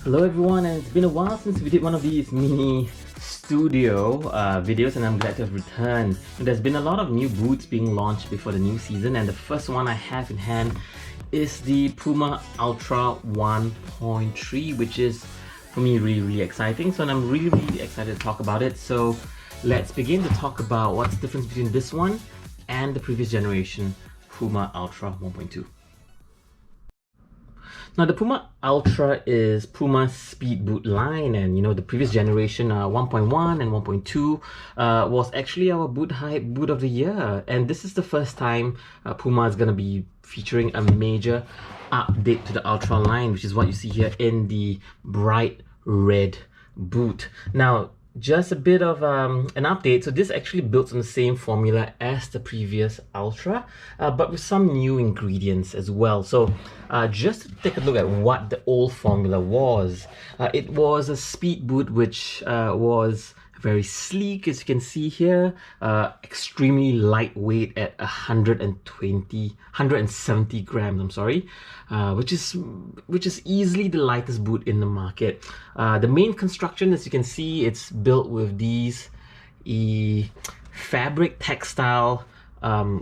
Hello everyone, and it's been a while since we did one of these mini studio videos, and I'm glad to have returned. There's been a lot of new boots being launched before the new season, and the first one I have in hand is the Puma Ultra 1.3, which is for me really exciting. So I'm really excited to talk about it. So let's begin to talk about what's the difference between this one and the previous generation Puma Ultra 1.2. Now the Puma Ultra is Puma's speed boot line, and you know the previous generation 1.1 and 1.2 was actually our BOOTHYPE Boot of the Year, and this is the first time Puma is going to be featuring a major update to the Ultra line, which is what you see here in the bright red boot. Now just a bit of an update. So this actually builds on the same formula as the previous Ultra, but with some new ingredients as well. So just to take a look at what the old formula was, it was a speed boot which was very sleek, as you can see here, extremely lightweight at 170 grams, I'm sorry, which is easily the lightest boot in the market. The main construction, as you can see, it's built with these fabric textile,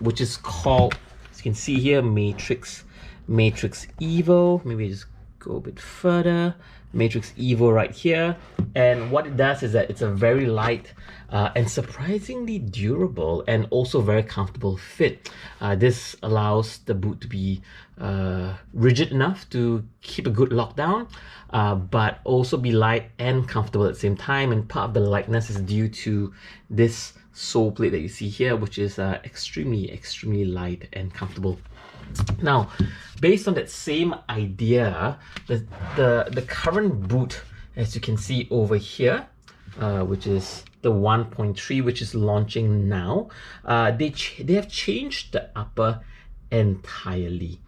which is called, as you can see here, Matrix Evo. Maybe just go a bit further. Matrix Evo right here, and what it does is that it's a very light and surprisingly durable and also very comfortable fit. This allows the boot to be rigid enough to keep a good lockdown, but also be light and comfortable at the same time, and part of the lightness is due to this sole plate that you see here, which is extremely light and comfortable. Now, based on that same idea, the current boot, as you can see over here, which is the 1.3, which is launching now, they have changed the upper entirely.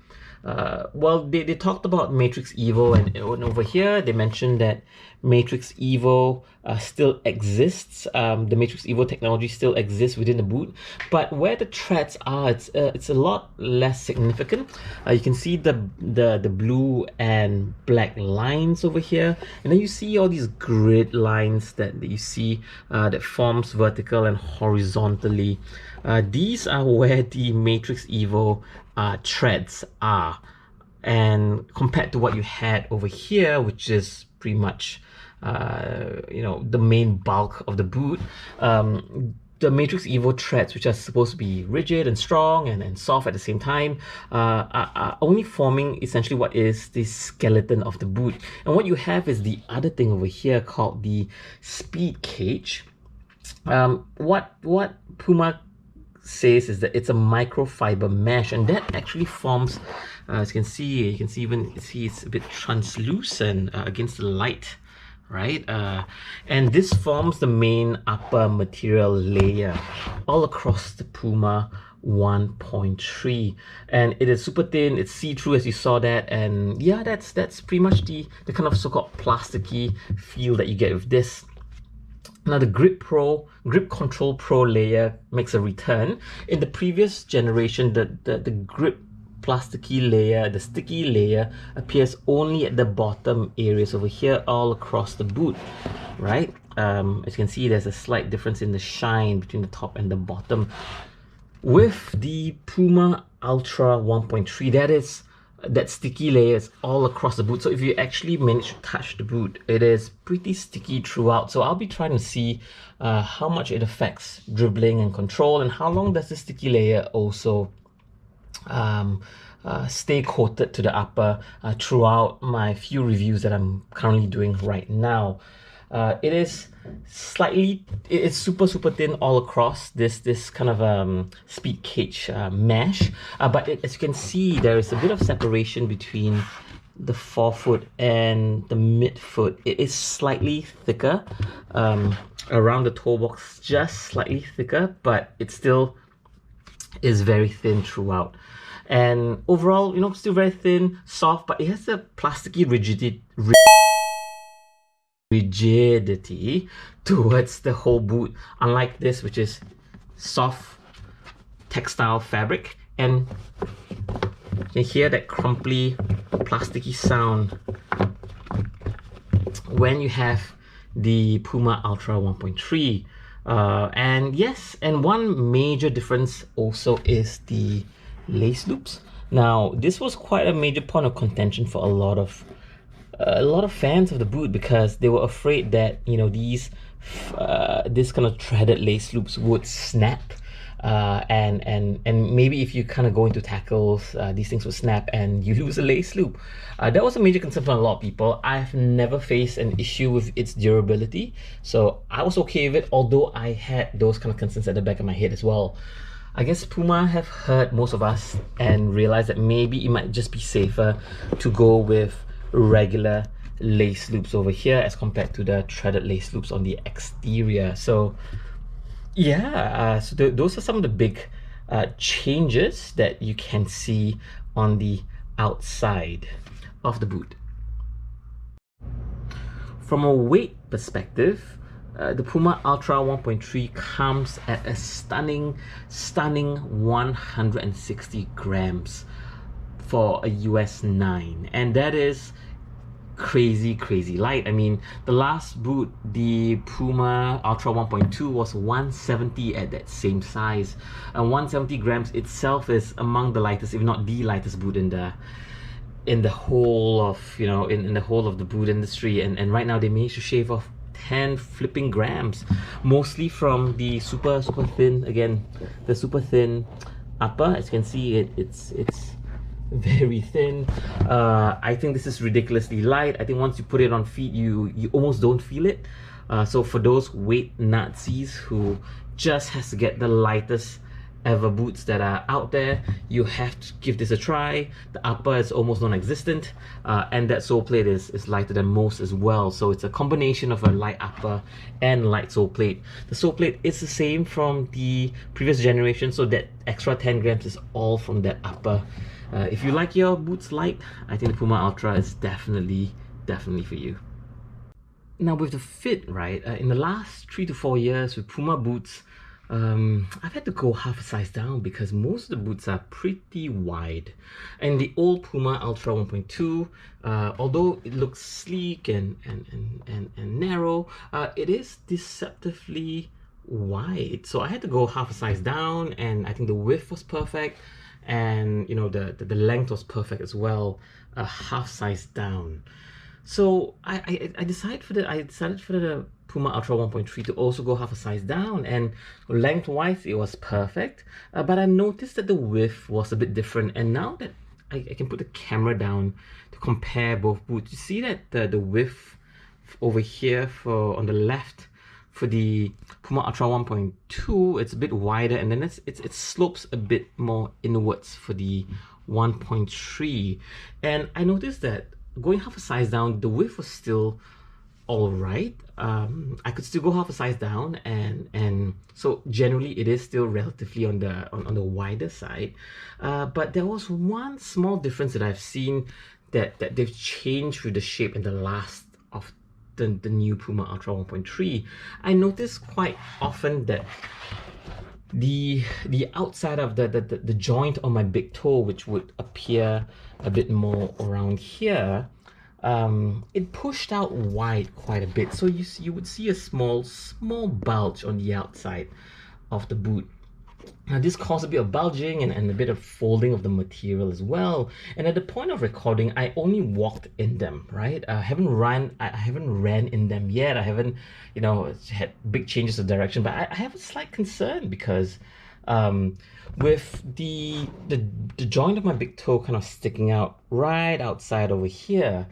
Well, they talked about Matrix Evo, and over here they mentioned that Matrix Evo still exists. The Matrix Evo technology still exists within the boot, but where the threads are, it's a lot less significant. You can see the blue and black lines over here, and then you see all these grid lines that you see that forms vertical and horizontally. These are where the Matrix Evo threads are, and compared to what you had over here, which is pretty much you know, the main bulk of the boot, the Matrix Evo threads, which are supposed to be rigid and strong and soft at the same time, are only forming essentially what is the skeleton of the boot. And what you have is the other thing over here called the speed cage. What Puma says is that it's a microfiber mesh, and that actually forms, as you can see even see it's a bit translucent against the light, right? And this forms the main upper material layer all across the Puma 1.3, and it is super thin, it's see-through, as you saw that, and yeah, that's pretty much the kind of so-called plasticky feel that you get with this. Now the Grip Control Pro layer makes a return. In the previous generation, the grip plasticky layer, the sticky layer, appears only at the bottom areas over here all across the boot, right? As you can see, there's a slight difference in the shine between the top and the bottom. With the Puma Ultra 1.3, that sticky layer is all across the boot. So if you actually manage to touch the boot, it is pretty sticky throughout. So I'll be trying to see how much it affects dribbling and control, and how long does the sticky layer also stay coated to the upper throughout my few reviews that I'm currently doing right now. It's super thin all across this kind of speed cage mesh, but as you can see, there is a bit of separation between the forefoot and the midfoot. It is slightly thicker around the toe box, just slightly thicker, but it still is very thin throughout. And overall, you know, still very thin, soft, but it has a plasticky rigidity towards the whole boot, unlike this, which is soft textile fabric, and you can hear that crumply plasticky sound when you have the Puma Ultra 1.3. And yes, and one major difference also is the lace loops. Now, this was quite a major point of contention for a lot of fans of the boot, because they were afraid that, you know, these this kind of threaded lace loops would snap, and maybe if you kind of go into tackles, these things would snap and you lose a lace loop. That was a major concern for a lot of people. I've never faced an issue with its durability, so I was okay with it, although I had those kind of concerns at the back of my head as well. I guess Puma have heard most of us and realized that maybe it might just be safer to go with regular lace loops over here as compared to the threaded lace loops on the exterior. So yeah, those are some of the big changes that you can see on the outside of the boot. From a weight perspective, the Puma Ultra 1.3 comes at a stunning 160 grams for a US 9, and that is crazy light. I mean, the last boot, the Puma Ultra 1.2, was 170 at that same size, and 170 grams itself is among the lightest, if not the lightest boot in the whole of, you know, in the whole of the boot industry. And right now they managed to shave off 10 flipping grams, mostly from the super thin, again, the super thin upper. As you can see, it's very thin. I think this is ridiculously light. I think once you put it on feet, you almost don't feel it. So for those weight Nazis who just has to get the lightest ever boots that are out there, you have to give this a try. The upper is almost non-existent, and that sole plate is lighter than most as well. So it's a combination of a light upper and light sole plate. The sole plate is the same from the previous generation, so that extra 10 grams is all from that upper. If you like your boots light, I think the Puma Ultra is definitely for you. Now with the fit, right, in the last 3 to 4 years with Puma boots, I've had to go half a size down because most of the boots are pretty wide. And the old Puma Ultra 1.2, although it looks sleek and narrow, it is deceptively wide. So I had to go half a size down, and I think the width was perfect, and you know, the length was perfect as well, half size down. So I decided for the Puma Ultra 1.3 to also go half a size down, and lengthwise it was perfect, but I noticed that the width was a bit different. And now that I can put the camera down to compare both boots, you see that the width over here on the left for the Puma Ultra 1.2, it's a bit wider, and then it slopes a bit more inwards for the 1.3. And I noticed that going half a size down, the width was still all right. I could still go half a size down, and so generally it is still relatively on the wider side. But there was one small difference that I've seen that they've changed with the shape and the last of the new Puma Ultra 1.3. I noticed quite often that the outside of the joint on my big toe, which would appear a bit more around here, it pushed out wide quite a bit. So you would see a small bulge on the outside of the boot. Now this caused a bit of bulging and a bit of folding of the material as well. And at the point of recording, I only walked in them, right? I haven't ran in them yet. I haven't, you know, had big changes of direction, but I have a slight concern because with the joint of my big toe kind of sticking out right outside over here,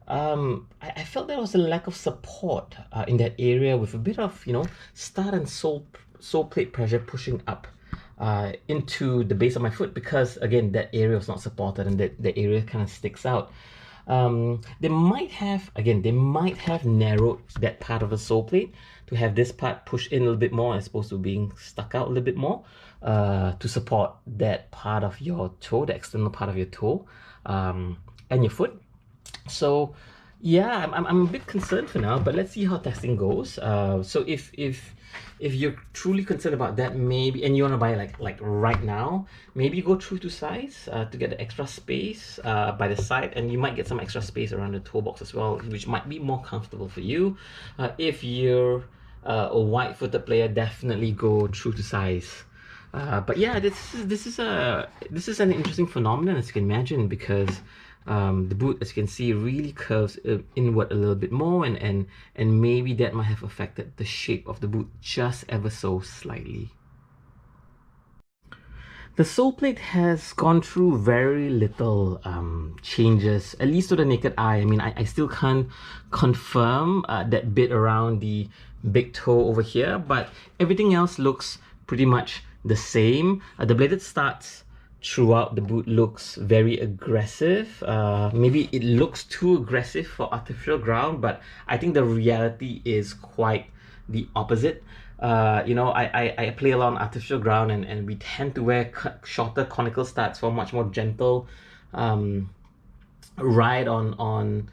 I felt there was a lack of support in that area, with a bit of, you know, stud and sole plate pressure pushing up into the base of my foot, because again that area was not supported and that area kind of sticks out. They might have narrowed that part of the sole plate to have this part pushed in a little bit more as opposed to being stuck out a little bit more, to support that part of your toe, the external part of your toe, and your foot. So Yeah, I'm a bit concerned for now, but let's see how testing goes. So if you're truly concerned about that, maybe, and you want to buy like right now, maybe go true to size to get the extra space by the side, and you might get some extra space around the toe box as well, which might be more comfortable for you. If you're a wide-footed player, definitely go true to size. But yeah, this is an interesting phenomenon, as you can imagine, because the boot, as you can see, really curves inward a little bit more, and maybe that might have affected the shape of the boot just ever so slightly. The sole plate has gone through very little changes, at least to the naked eye. I mean, I still can't confirm that bit around the big toe over here, but everything else looks pretty much the same. The bladed starts throughout the boot looks very aggressive. Maybe it looks too aggressive for artificial ground, but I think the reality is quite the opposite. You know, I play a lot on artificial ground, and we tend to wear shorter conical studs for much more gentle ride on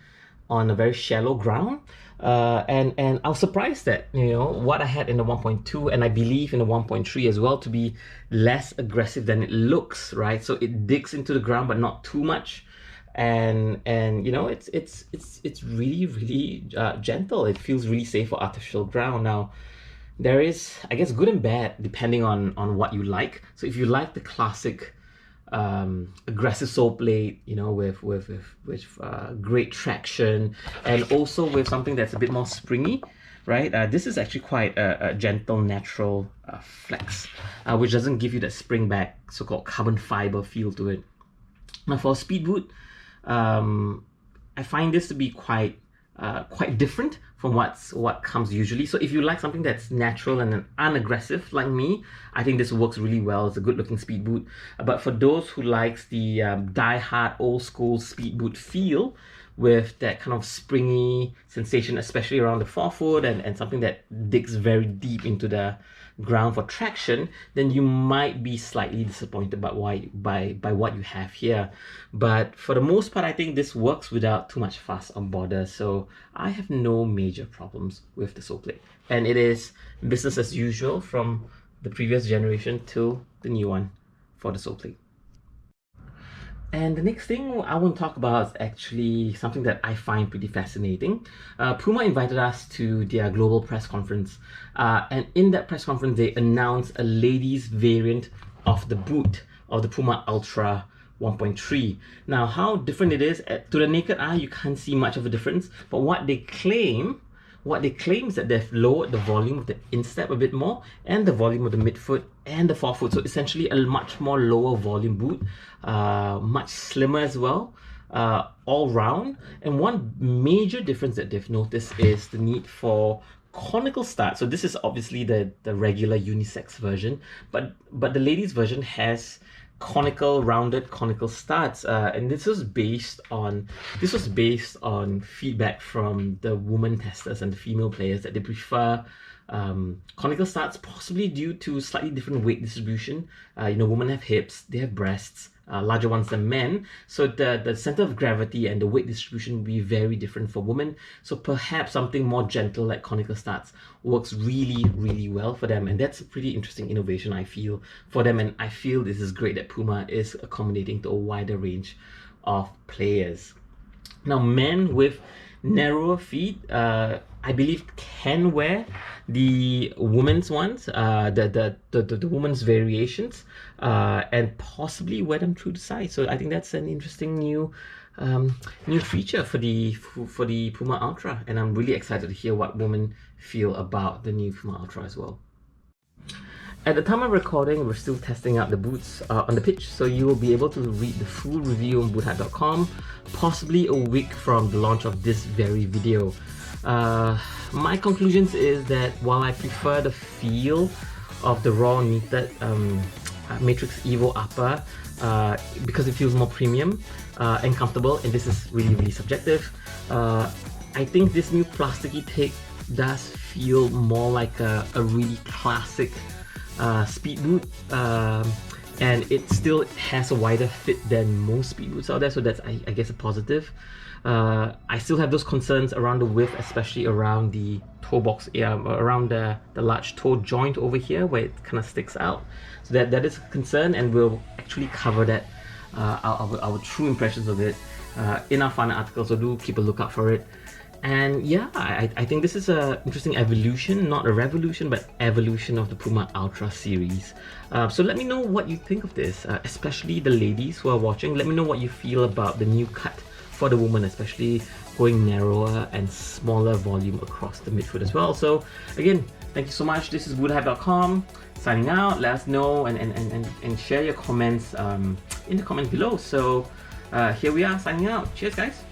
a very shallow ground. And I was surprised that, you know, what I had in the 1.2, and I believe in the 1.3 as well, to be less aggressive than it looks, right? So it digs into the ground, but not too much. And you know, it's really gentle. It feels really safe for artificial ground. Now, there is, I guess, good and bad depending on what you like. So if you like the classic aggressive sole plate, you know, with great traction, and also with something that's a bit more springy, right? This is actually quite a gentle, natural flex, which doesn't give you that spring back, so-called carbon fiber feel to it. Now, for a speed boot, I find this to be quite different from what comes usually. So if you like something that's natural and unaggressive like me, I think this works really well. It's a good looking speed boot. But for those who likes the die-hard old school speed boot feel, with that kind of springy sensation, especially around the forefoot, and something that digs very deep into the ground for traction, then you might be slightly disappointed by what you have here. But for the most part, I think this works without too much fuss or bother, so I have no major problems with the sole plate. And it is business as usual from the previous generation to the new one for the sole plate. And the next thing I want to talk about is actually something that I find pretty fascinating. Puma invited us to their global press conference, and in that press conference they announced a ladies variant of the boot, of the Puma Ultra 1.3. Now, how different it is, to the naked eye you can't see much of a difference, but what they claim is that they've lowered the volume of the instep a bit more, and the volume of the midfoot and the forefoot. So essentially a much more lower volume boot, much slimmer as well, all round. And one major difference that they've noticed is the need for conical studs. So this is obviously the regular unisex version, but the ladies version has rounded conical studs, and this was based on feedback from the woman testers and the female players, that they prefer conical studs, possibly due to slightly different weight distribution. You know, women have hips, they have breasts, larger ones than men, so the center of gravity and the weight distribution will be very different for women. So perhaps something more gentle like conical studs works really well for them, and that's a pretty interesting innovation, I feel, for them. And I feel this is great that Puma is accommodating to a wider range of players. Now, men with narrower feet, I believe, can wear the women's ones, the women's variations, and possibly wear them through the side. So I think that's an interesting new feature for the Puma Ultra, and I'm really excited to hear what women feel about the new Puma Ultra as well. At the time of recording, we're still testing out the boots on the pitch, so you will be able to read the full review on BOOTHYPE.com, possibly a week from the launch of this very video. My conclusions is that while I prefer the feel of the raw knitted Matrix Evo upper, because it feels more premium and comfortable, and this is really subjective, I think this new plasticky take does feel more like a really classic speed boot, and it still has a wider fit than most speed boots out there, so that's I guess a positive. I still have those concerns around the width, especially around the toe box, around the large toe joint over here where it kind of sticks out. So that is a concern, and we'll actually cover that, our true impressions of it, in our final article, so do keep a lookout for it. And yeah, I think this is an interesting evolution, not a revolution, but evolution of the Puma Ultra series. So let me know what you think of this, especially the ladies who are watching. Let me know what you feel about the new cut for the woman, especially going narrower and smaller volume across the midfoot as well. So again, thank you so much. This is BOOTHYPE.com signing out. Let us know and share your comments in the comments below. So here we are signing out. Cheers, guys.